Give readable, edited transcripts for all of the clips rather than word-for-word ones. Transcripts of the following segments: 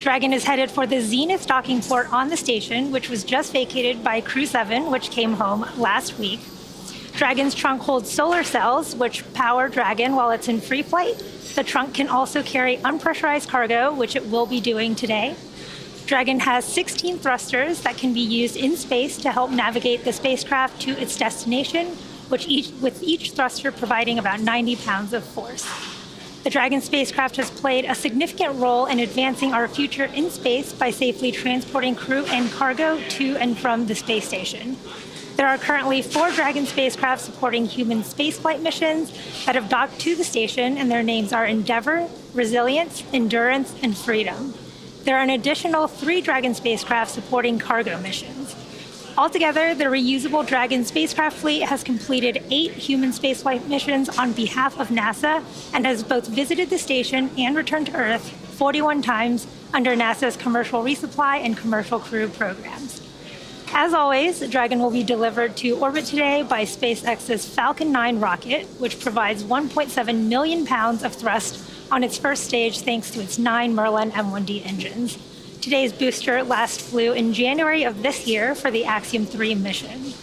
Dragon is headed for the Zenith docking port on the station, which was just vacated by Crew 7, which came home last week. Dragon's trunk holds solar cells, which power Dragon while it's in free flight. The trunk can also carry unpressurized cargo, which it will be doing today. Dragon has 16 thrusters that can be used in space to help navigate the spacecraft to its destination, with each thruster providing about 90 pounds of force. The Dragon spacecraft has played a significant role in advancing our future in space by safely transporting crew and cargo to and from the space station. There are currently 4 Dragon spacecraft supporting human spaceflight missions that have docked to the station, and their names are Endeavour, Resilience, Endurance, and Freedom. There are an additional 3 Dragon spacecraft supporting cargo missions. Altogether, the reusable Dragon spacecraft fleet has completed 8 human spaceflight missions on behalf of NASA and has both visited the station and returned to Earth 41 times under NASA's commercial resupply and commercial crew programs. As always, Dragon will be delivered to orbit today by SpaceX's Falcon 9 rocket, which provides 1.7 million pounds of thrust on its first stage thanks to its 9 Merlin M1D engines. Today's booster last flew in January of this year for the Axiom 3 mission.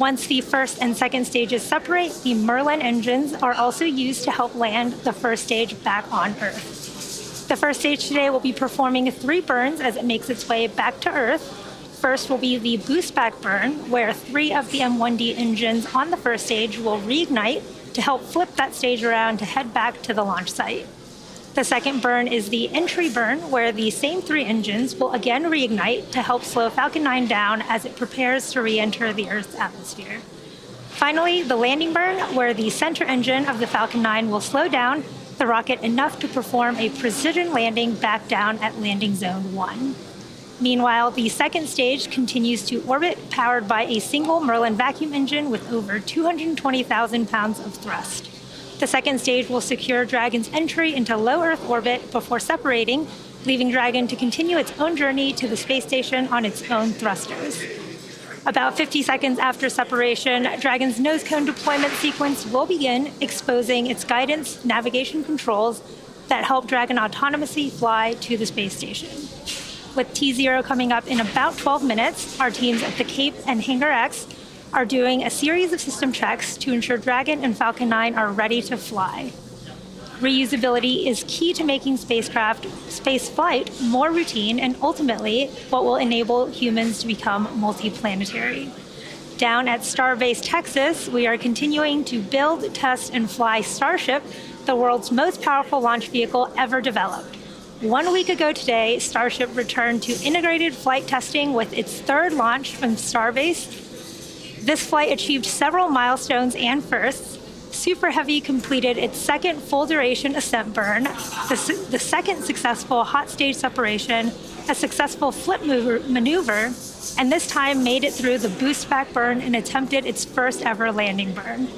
Once the first and second stages separate, the Merlin engines are also used to help land the first stage back on Earth. The first stage today will be performing 3 burns as it makes its way back to Earth. First will be the boost back burn, where 3 of the M1D engines on the first stage will reignite to help flip that stage around to head back to the launch site. The second burn is the entry burn, where the same 3 engines will again reignite to help slow Falcon 9 down as it prepares to re-enter the Earth's atmosphere. Finally, the landing burn, where the center engine of the Falcon 9 will slow down the rocket enough to perform a precision landing back down at landing zone 1. Meanwhile, the second stage continues to orbit, powered by a single Merlin vacuum engine with over 220,000 pounds of thrust. The second stage will secure Dragon's entry into low Earth orbit before separating, leaving Dragon to continue its own journey to the space station on its own thrusters. About 50 seconds after separation, Dragon's nose cone deployment sequence will begin, exposing its guidance navigation controls that help Dragon autonomously fly to the space station. With T0 coming up in about 12 minutes, our teams at the Cape and Hangar X are doing a series of system checks to ensure Dragon and Falcon 9 are ready to fly. Reusability is key to making spaceflight more routine and ultimately what will enable humans to become multiplanetary. Down at Starbase, Texas, we are continuing to build, test, and fly Starship, the world's most powerful launch vehicle ever developed. 1 week ago today, Starship returned to integrated flight testing with its 3rd launch from Starbase. This flight achieved several milestones and firsts. Super Heavy completed its 2nd full-duration ascent burn, the 2nd successful hot stage separation, a successful flip maneuver, and this time made it through the boost back burn and attempted its first ever landing burn.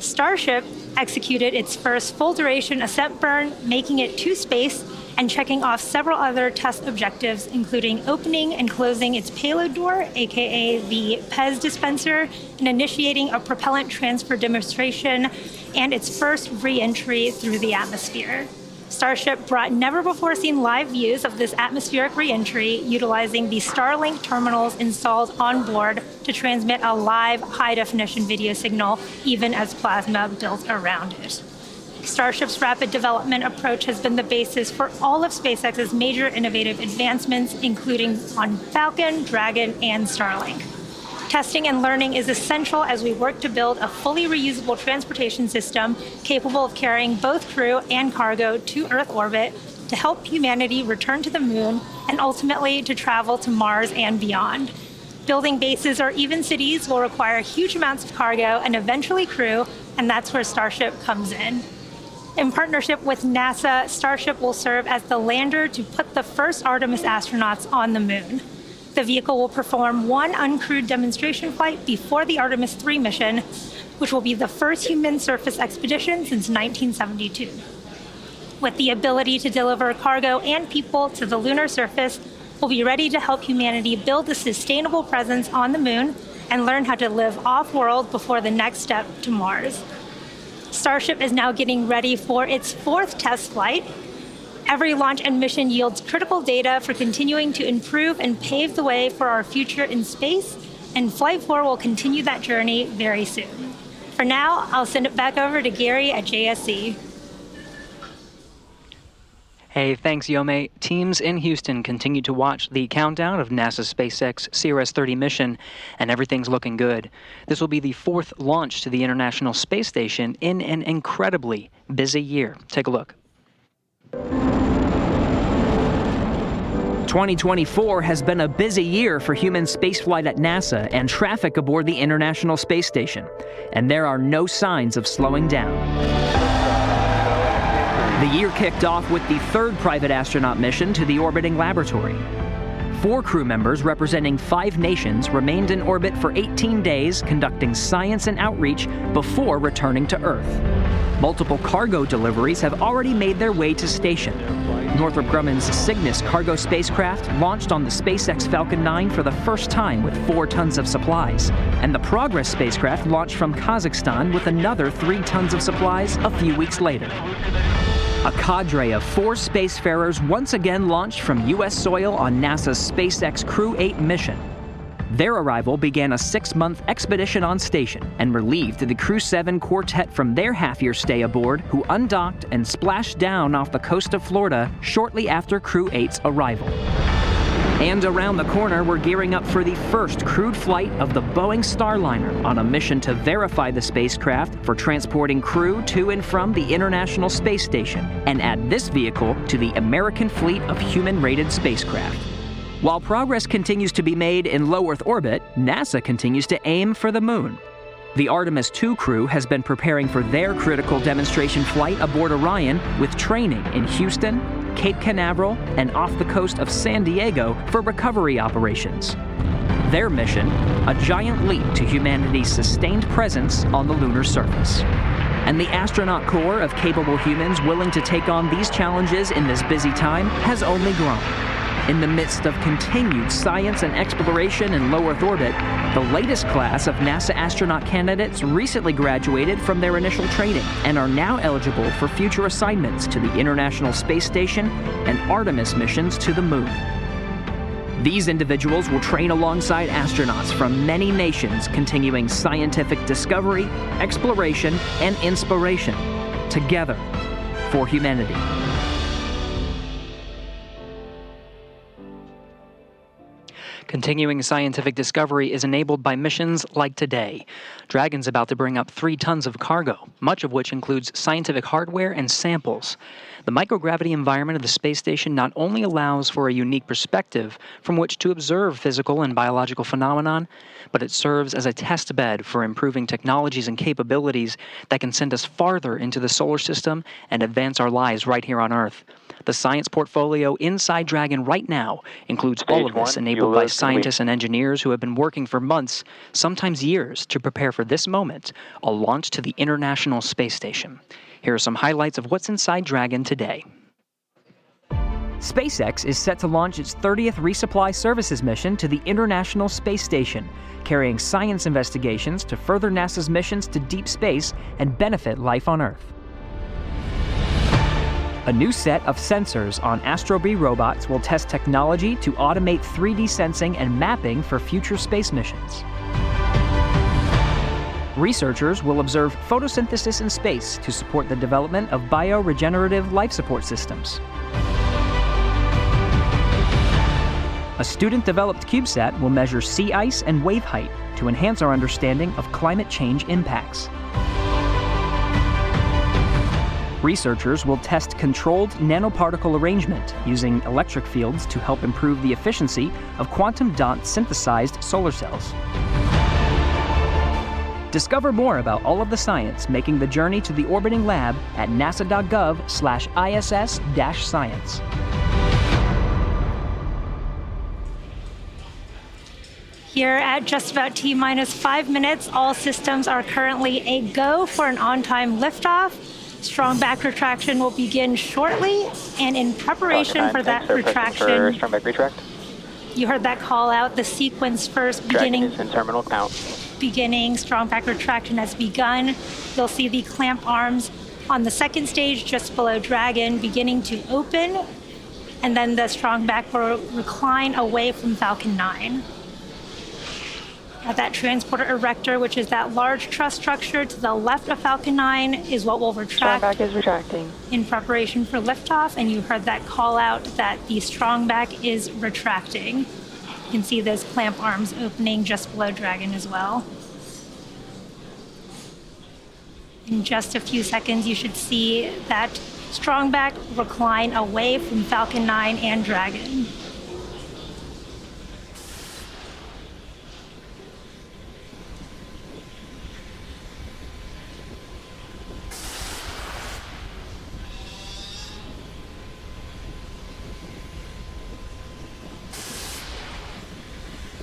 Starship executed its first full-duration ascent burn, making it to space and checking off several other test objectives, including opening and closing its payload door, aka the PEZ dispenser, and initiating a propellant transfer demonstration and its first re-entry through the atmosphere. Starship brought never-before-seen live views of this atmospheric re-entry, utilizing the Starlink terminals installed on board to transmit a live, high-definition video signal, even as plasma built around it. Starship's rapid development approach has been the basis for all of SpaceX's major innovative advancements, including on Falcon, Dragon, and Starlink. Testing and learning is essential as we work to build a fully reusable transportation system capable of carrying both crew and cargo to Earth orbit to help humanity return to the moon and ultimately to travel to Mars and beyond. Building bases or even cities will require huge amounts of cargo and eventually crew, and that's where Starship comes in. In partnership with NASA, Starship will serve as the lander to put the first Artemis astronauts on the moon. The vehicle will perform 1 uncrewed demonstration flight before the Artemis 3 mission, which will be the first human surface expedition since 1972. With the ability to deliver cargo and people to the lunar surface, we'll be ready to help humanity build a sustainable presence on the moon and learn how to live off-world before the next step to Mars. Starship is now getting ready for its 4th test flight. Every launch and mission yields critical data for continuing to improve and pave the way for our future in space, and Flight 4 will continue that journey very soon. For now, I'll send it back over to Gary at JSC. Hey, thanks, Yome. Teams in Houston continue to watch the countdown of NASA's SpaceX CRS-30 mission, and everything's looking good. This will be the 4th launch to the International Space Station in an incredibly busy year. Take a look. 2024 has been a busy year for human spaceflight at NASA and traffic aboard the International Space Station, and there are no signs of slowing down. The year kicked off with the 3rd private astronaut mission to the orbiting laboratory. 4 crew members representing 5 nations remained in orbit for 18 days, conducting science and outreach before returning to Earth. Multiple cargo deliveries have already made their way to station. Northrop Grumman's Cygnus cargo spacecraft launched on the SpaceX Falcon 9 for the first time with 4 tons of supplies, and the Progress spacecraft launched from Kazakhstan with another 3 tons of supplies a few weeks later. A cadre of 4 spacefarers once again launched from U.S. soil on NASA's SpaceX Crew 8 mission. Their arrival began a 6-month expedition on station and relieved the Crew 7 quartet from their half-year stay aboard, who undocked and splashed down off the coast of Florida shortly after Crew 8's arrival. And around the corner, we're gearing up for the first crewed flight of the Boeing Starliner on a mission to verify the spacecraft for transporting crew to and from the International Space Station and add this vehicle to the American fleet of human-rated spacecraft. While progress continues to be made in low Earth orbit, NASA continues to aim for the moon. The Artemis II crew has been preparing for their critical demonstration flight aboard Orion with training in Houston, Cape Canaveral, and off the coast of San Diego for recovery operations. Their mission, a giant leap to humanity's sustained presence on the lunar surface. And the astronaut corps of capable humans willing to take on these challenges in this busy time has only grown. In the midst of continued science and exploration in low Earth orbit, the latest class of NASA astronaut candidates recently graduated from their initial training and are now eligible for future assignments to the International Space Station and Artemis missions to the moon. These individuals will train alongside astronauts from many nations, continuing scientific discovery, exploration, and inspiration, together for humanity. Continuing scientific discovery is enabled by missions like today. Dragon's about to bring up 3 tons of cargo, much of which includes scientific hardware and samples. The microgravity environment of the space station not only allows for a unique perspective from which to observe physical and biological phenomenon, but it serves as a test bed for improving technologies and capabilities that can send us farther into the solar system and advance our lives right here on Earth. The science portfolio inside Dragon right now includes all of this, enabled by scientists and engineers who have been working for months, sometimes years, to prepare for this moment, a launch to the International Space Station. Here are some highlights of what's inside Dragon today. SpaceX is set to launch its 30th Resupply Services mission to the International Space Station, carrying science investigations to further NASA's missions to deep space and benefit life on Earth. A new set of sensors on Astrobee robots will test technology to automate 3D sensing and mapping for future space missions. Researchers will observe photosynthesis in space to support the development of bioregenerative life support systems. A student-developed CubeSat will measure sea ice and wave height to enhance our understanding of climate change impacts. Researchers will test controlled nanoparticle arrangement using electric fields to help improve the efficiency of quantum dot synthesized solar cells. Discover more about all of the science making the journey to the orbiting lab at nasa.gov/ISS-science. Here at just about T-minus 5 minutes, all systems are currently a go for an on-time liftoff. Strong back retraction will begin shortly, and in preparation for that retraction, strong back retract. You heard that call out, the sequence first beginning. Dragon is in terminal count. Beginning, strong back retraction has begun. You'll see the clamp arms on the second stage, just below Dragon, beginning to open, and then the strong back will recline away from Falcon 9. That transporter erector, which is that large truss structure to the left of Falcon 9, is what will retract. Strongback is retracting. In preparation for liftoff, and you heard that call out that the strongback is retracting. You can see those clamp arms opening just below Dragon as well. In just a few seconds, you should see that strongback recline away from Falcon 9 and Dragon.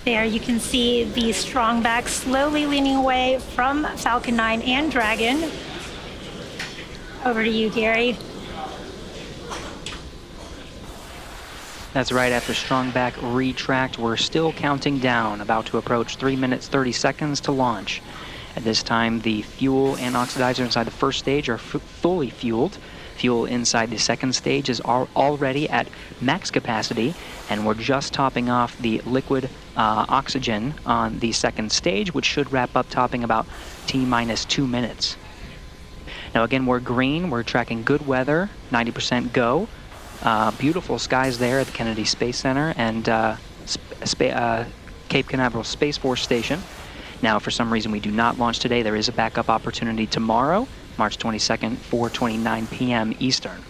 There you can see the strongback slowly leaning away from Falcon 9 and Dragon. Over to you, Gary. That's right, after strongback retract, we're still counting down, about to approach 3 minutes, 30 seconds to launch. At this time, the fuel and oxidizer inside the first stage are fully fueled. Fuel inside the second stage is already at max capacity, and we're just topping off the liquid oxygen on the second stage, which should wrap up topping about T-minus 2 minutes. Now again, we're green, we're tracking good weather, 90% go. Beautiful skies there at the Kennedy Space Center and Cape Canaveral Space Force Station. Now, for some reason we do not launch today. There is a backup opportunity tomorrow, March 22nd, 4:29 p.m. Eastern.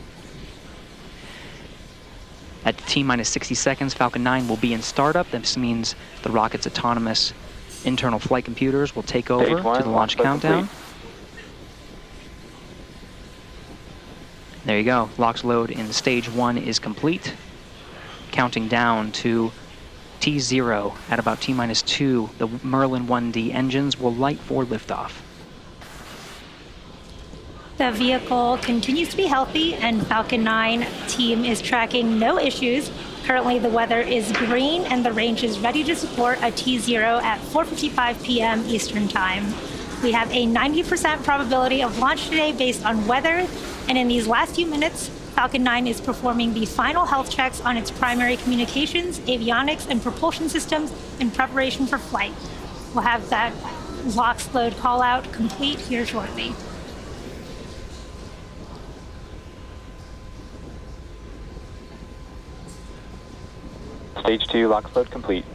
At T-minus 60 seconds, Falcon 9 will be in startup. This means the rocket's autonomous internal flight computers will take over to the launch countdown. There you go. LOX load in stage 1 is complete. Counting down to T0 at about T-minus 2, the Merlin 1D engines will light for liftoff. The vehicle continues to be healthy, and Falcon 9 team is tracking no issues. Currently, the weather is green, and the range is ready to support a T0 at 4:55 p.m. Eastern Time. We have a 90% probability of launch today based on weather, and in these last few minutes, Falcon 9 is performing the final health checks on its primary communications, avionics, and propulsion systems in preparation for flight. We'll have that LOX load call out complete here shortly. Stage 2 LOX load complete.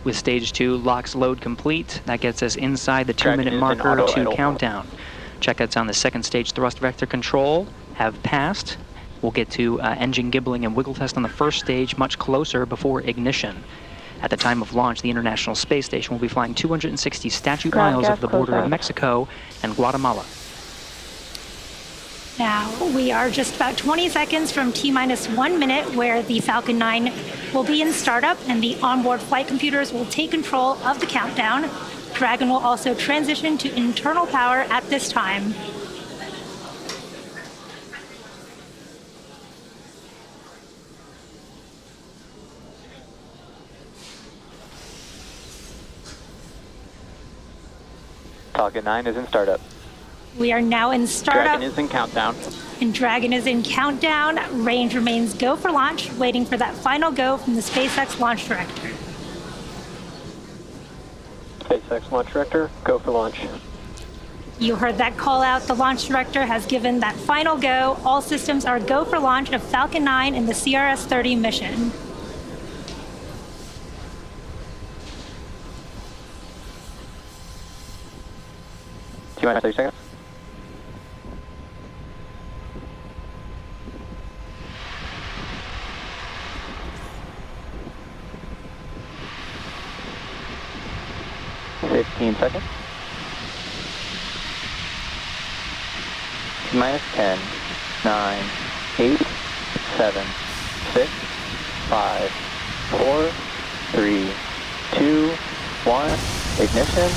With stage 2 LOX load complete, that gets us inside the 2-minute marker to countdown. Checkouts on the second stage thrust vector control have passed. We'll get to engine gibbling and wiggle test on the first stage much closer before ignition. At the time of launch, the International Space Station will be flying 260 statute miles over the border of Mexico and Guatemala. Now, we are just about 20 seconds from T-minus 1 minute, where the Falcon 9 will be in startup, and the onboard flight computers will take control of the countdown. Dragon will also transition to internal power at this time. Falcon 9 is in startup. We are now in startup. Dragon is in countdown. And Dragon is in countdown. Range remains go for launch, waiting for that final go from the SpaceX launch director. SpaceX launch director, go for launch. You heard that call out. The launch director has given that final go. All systems are go for launch of Falcon 9 and the CRS 30 mission. T-minus 30 seconds. Seconds. T-minus 10, 9, 8, 7, 6, 5, 4, 3, 2, 1, ignition,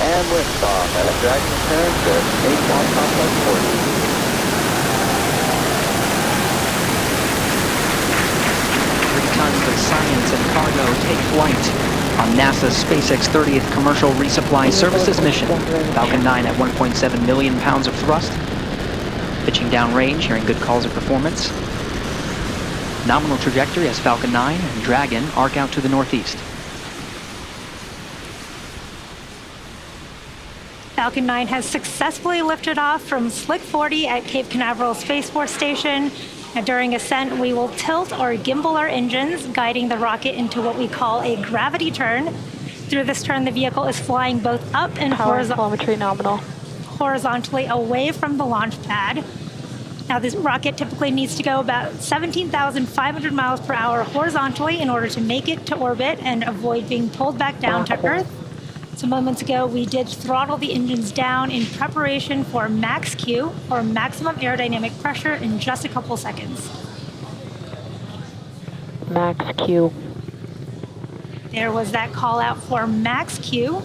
and liftoff at a Dragon return to Space Launch Complex 40. 3 tons of science and cargo take flight. On NASA's SpaceX 30th Commercial Resupply Services mission, Falcon 9 at 1.7 million pounds of thrust. Pitching downrange, hearing good calls of performance. Nominal trajectory as Falcon 9 and Dragon arc out to the northeast. Falcon 9 has successfully lifted off from Slick 40 at Cape Canaveral Space Force Station. And during ascent, we will tilt or gimbal our engines, guiding the rocket into what we call a gravity turn. Through this turn, the vehicle is flying both up and telemetry nominal. horizontally away from the launch pad. Now, this rocket typically needs to go about 17,500 miles per hour horizontally in order to make it to orbit and avoid being pulled back down to Earth. So moments ago, we did throttle the engines down in preparation for max Q, or maximum aerodynamic pressure, in just a couple seconds. Max Q. There was that call out for max Q.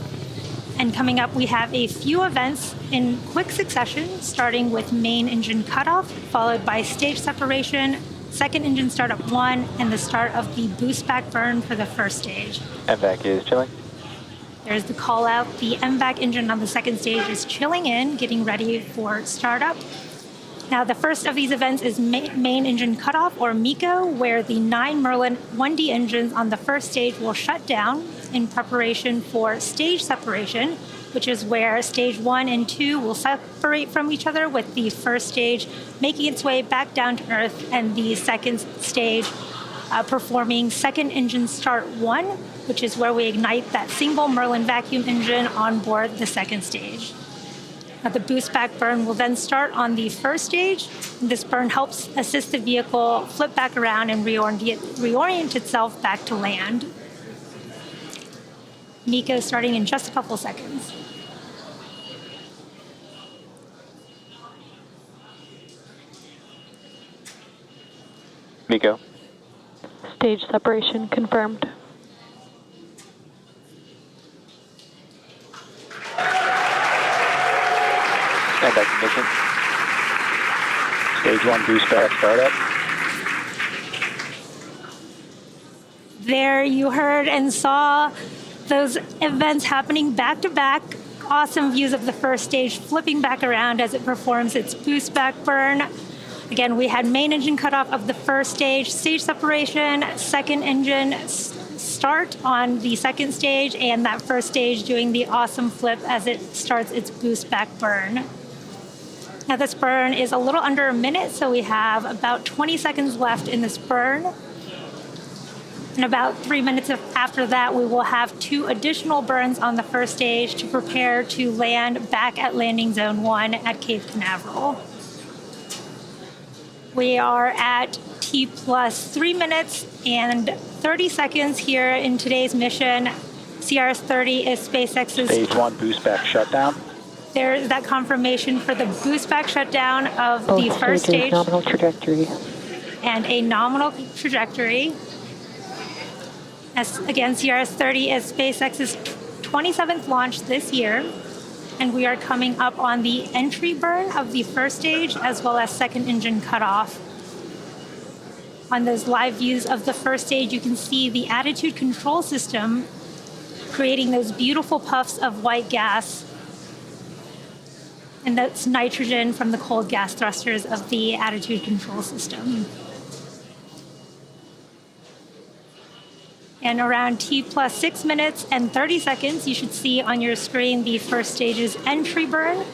And coming up, we have a few events in quick succession, starting with main engine cutoff, followed by stage separation, second engine startup 1, and the start of the boost back burn for the first stage. MVAC is chilling. There's the call out. The MVAC engine on the second stage is chilling in, getting ready for startup. Now, the first of these events is main engine cutoff, or MECO, where the 9 Merlin 1D engines on the first stage will shut down in preparation for stage separation, which is where stage 1 and 2 will separate from each other, with the first stage making its way back down to Earth and the second stage performing second engine start 1, which is where we ignite that single Merlin vacuum engine on board the second stage. Now, the boost back burn will then start on the first stage. This burn helps assist the vehicle flip back around and reorient itself back to land. MECO starting in just a couple seconds. MECO. Stage separation confirmed. Stand back ignition. Stage 1 boost back startup. There you heard and saw those events happening back to back. Awesome views of the first stage flipping back around as it performs its boost back burn. Again, we had main engine cutoff of the first stage separation, second engine start on the second stage, and that first stage doing the awesome flip as it starts its boost back burn. Now, this burn is a little under a minute, so we have about 20 seconds left in this burn. And about 3 minutes after that, we will have 2 additional burns on the first stage to prepare to land back at landing zone 1 at Cape Canaveral. We are at T plus 3 minutes and 30 seconds here in today's mission. CRS 30 is SpaceX's Stage 1 boost back shutdown. There's that confirmation for the boost back shutdown of the first stage. Nominal trajectory. And a nominal trajectory. As again, CRS 30 is SpaceX's 27th launch this year. And we are coming up on the entry burn of the first stage, as well as second engine cutoff. On those live views of the first stage, you can see the attitude control system creating those beautiful puffs of white gas. And that's nitrogen from the cold gas thrusters of the attitude control system. And around T plus 6 minutes and 30 seconds, you should see on your screen the first stage's entry burn.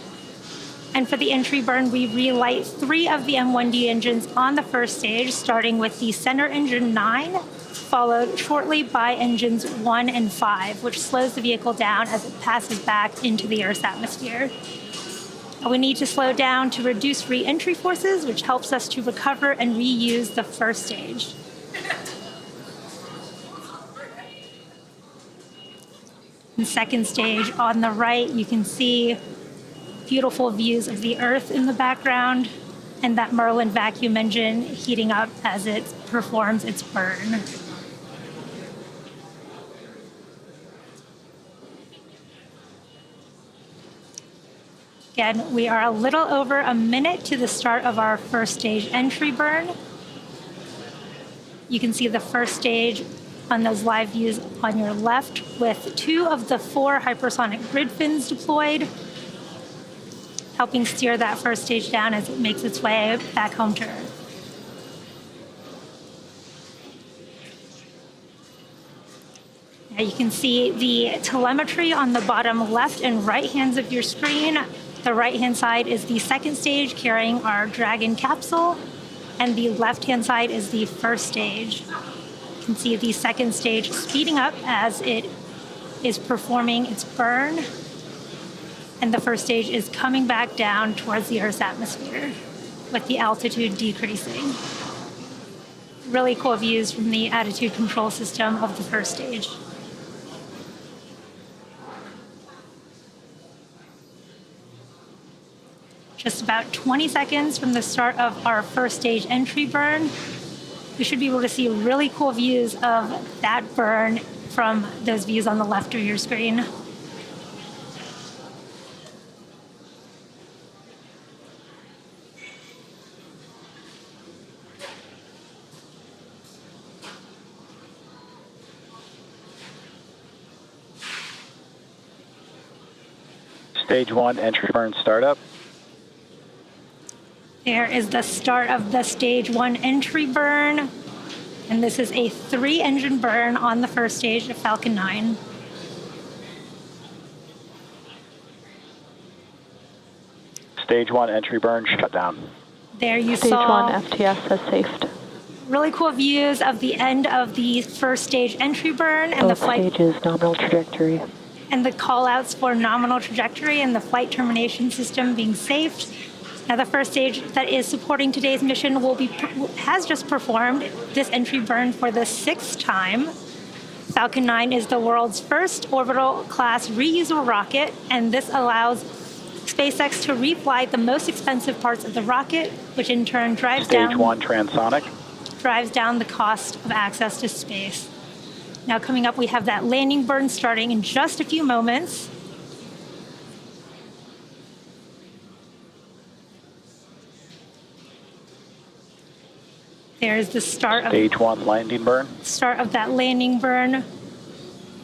And for the entry burn, we relight 3 of the M1D engines on the first stage, starting with the center engine 9, followed shortly by engines 1 and 5, which slows the vehicle down as it passes back into the Earth's atmosphere. We need to slow down to reduce re-entry forces, which helps us to recover and reuse the first stage. And second stage on the right, you can see beautiful views of the Earth in the background and that Merlin vacuum engine heating up as it performs its burn. Again, we are a little over a minute to the start of our first stage entry burn. You can see the first stage on those live views on your left with 2 of the 4 hypersonic grid fins deployed, helping steer that first stage down as it makes its way back home to Earth. Now you can see the telemetry on the bottom left and right hands of your screen. The right-hand side is the second stage carrying our Dragon capsule, and the left-hand side is the first stage. You can see the second stage speeding up as it is performing its burn, and the first stage is coming back down towards the Earth's atmosphere with the altitude decreasing. Really cool views from the attitude control system of the first stage. Just about 20 seconds from the start of our first stage entry burn, we should be able to see really cool views of that burn from those views on the left of your screen. Stage 1 entry burn startup. There is the start of the stage 1 entry burn, and this is a 3-engine burn on the first stage of Falcon 9. Stage 1 entry burn shut down. There you Stage saw 1 FTS has safed. really cool views of the end of the first stage entry burn and Both the flight stages nominal trajectory. and the call-outs for nominal trajectory and the flight termination system being saved. Now, the first stage that is supporting today's mission has just performed this entry burn for the 6th time. Falcon 9 is the world's first orbital class reusable rocket, and this allows SpaceX to refly the most expensive parts of the rocket, which in turn drives Stage 1 transonic. down the cost of access to space. Now, coming up, we have that landing burn starting in just a few moments. There's the start Stage 1 landing burn. of that landing burn.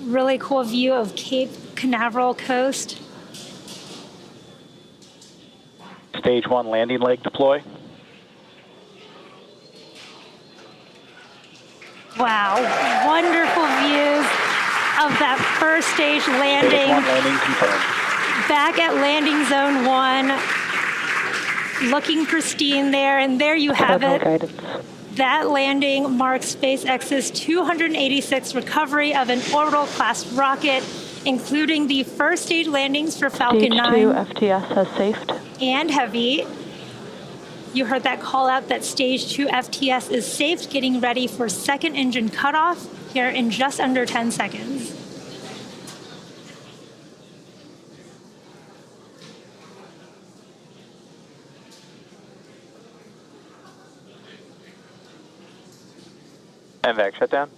Really cool view of Cape Canaveral coast. Stage 1 landing leg deploy. Wow, wonderful views of that first stage landing. Stage 1 landing confirmed. Back at landing zone 1, looking pristine there, and there you have it. Guidance. That landing marks SpaceX's 286th recovery of an orbital class rocket, including the first stage landings for Falcon Stage 9 2 FTS has safed. and Heavy. You heard that call out that stage 2 FTS is safe, getting ready for second engine cutoff here in just under 10 seconds. MVAC shutdown.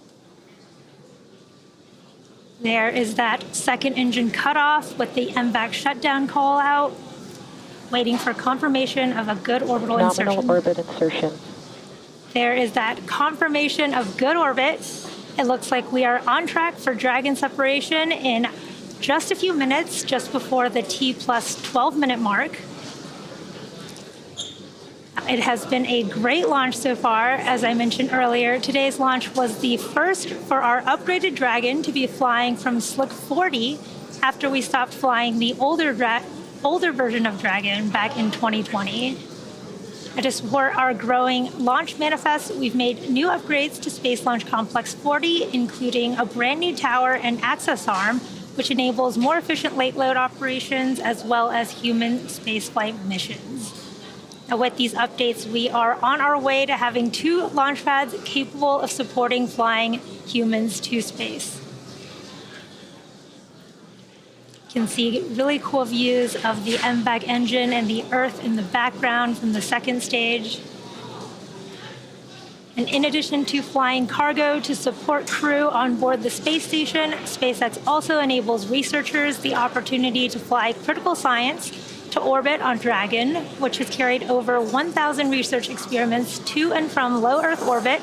There is that second engine cutoff with the MVAC shutdown call out, waiting for confirmation of a good orbital Nominal insertion. orbit insertion. There is that confirmation of good orbit. It looks like we are on track for Dragon separation in just a few minutes, just before the T plus 12-minute mark. It has been a great launch so far. As I mentioned earlier, today's launch was the first for our upgraded Dragon to be flying from Slick 40 after we stopped flying the older version of Dragon back in 2020. And to support our growing launch manifest, we've made new upgrades to Space Launch Complex 40, including a brand new tower and access arm, which enables more efficient late load operations as well as human spaceflight missions. Now, with these updates, we are on our way to having 2 launch pads capable of supporting flying humans to space. You can see really cool views of the MVAC engine and the Earth in the background from the second stage. And in addition to flying cargo to support crew on board the space station, SpaceX also enables researchers the opportunity to fly critical science to orbit on Dragon, which has carried over 1,000 research experiments to and from low Earth orbit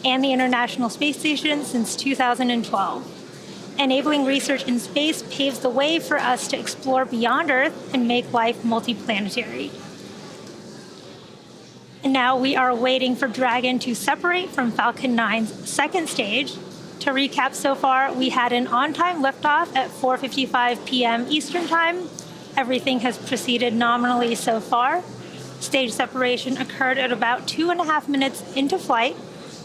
and the International Space Station since 2012. Enabling research in space paves the way for us to explore beyond Earth and make life multiplanetary. And now we are waiting for Dragon to separate from Falcon 9's second stage. To recap so far, we had an on-time liftoff at 4:55 p.m. Eastern Time. Everything has proceeded nominally so far. Stage separation occurred at about 2.5 minutes into flight,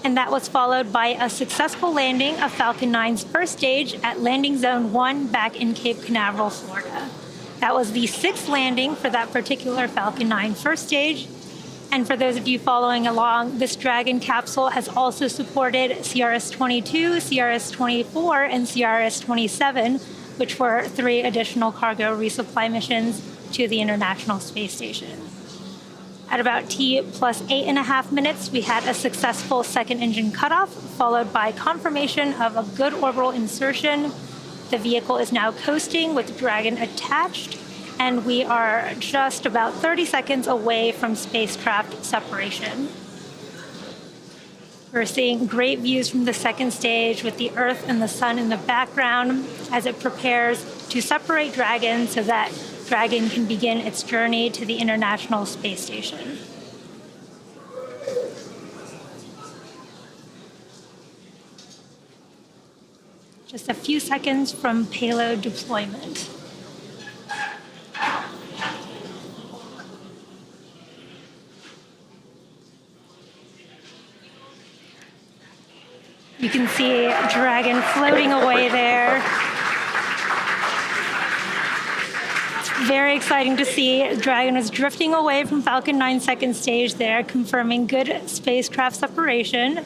and that was followed by a successful landing of Falcon 9's first stage at Landing Zone 1 back in Cape Canaveral, Florida. That was the 6th landing for that particular Falcon 9 first stage. And for those of you following along, this Dragon capsule has also supported CRS-22, CRS-24, and CRS-27, which were 3 additional cargo resupply missions to the International Space Station. At about T plus 8.5 minutes, we had a successful second engine cutoff, followed by confirmation of a good orbital insertion. The vehicle is now coasting with Dragon attached, and we are just about 30 seconds away from spacecraft separation. We're seeing great views from the second stage with the Earth and the Sun in the background as it prepares to separate Dragon so that Dragon can begin its journey to the International Space Station. Just a few seconds from payload deployment. You can see Dragon floating away there. It's very exciting to see. Dragon is drifting away from Falcon 9 second stage there, confirming good spacecraft separation.